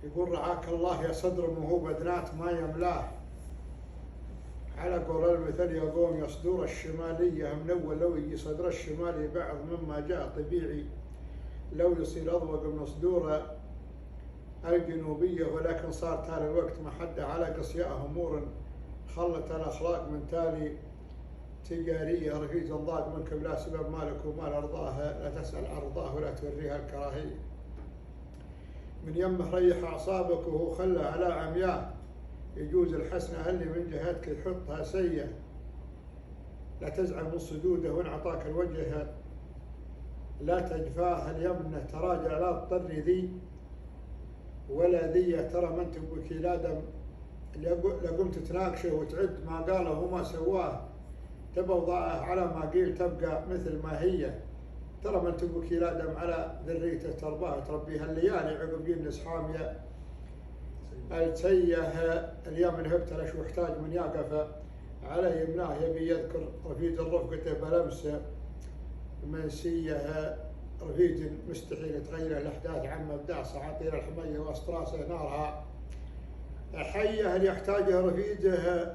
يقول رعاك الله يا صدر مهوب أدنات ما يملاه، على قول المثل يقوم يصدور الشمالية من أول لو يجي صدر الشمالي بعض مما جاء طبيعي لو يصير أضوق من صدوره الجنوبية، ولكن صار تالي الوقت محدة على قصياء أمور خلت الأخلاق من تالي تجارية، رفيق انضاق منك بلا سبب مالك ومال أرضاها، لا تسأل أرضاه ولا توريها الكراهية، من يمه ريح أعصابك وهو خلى على عمياء، يجوز الحسنة اللي من جهتك يحطها سيئة، لا تزعل من صدوده وإن عطاك الوجه لا تجفاه، اليمنة تراجع لا تضطر ذي ولا ذي، ترى من تبكي لا دم لقمت تناقشه وتعد ما قاله وما سواه، تبوضعه على ما قيل تبقى مثل ما هي، ترى من تبكي لا دم على ذريته ترباه تربيها الليالي عقب ينس حامية التيه، اليمن هبتلش واحتاج من يقف على يمناه، يبي يذكر رفيج الرفقة بلمسه منسيه، رفيج مستحيل تغير الأحداث عن مبدأ سعاطير الحمية وسط راسه نارها حيه، اللي يحتاجه رفيجه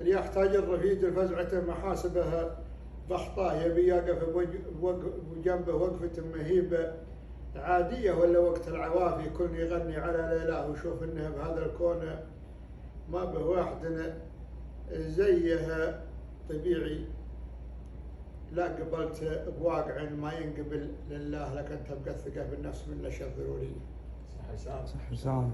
اللي يحتاج الرفيج الفزعة محاسبها بخطاه، يبي يقف بجنبه وقفة مهيبة عادية، ولا وقت العوافي يكون يغني على ليلاه ويشوف انه بهذا الكون ما به واحد زيها طبيعي، لا قبلت بواقع ما ينقبل لله، لكن تبقى الثقة بالنفس من الأشياء الضرورية. صح لسانك.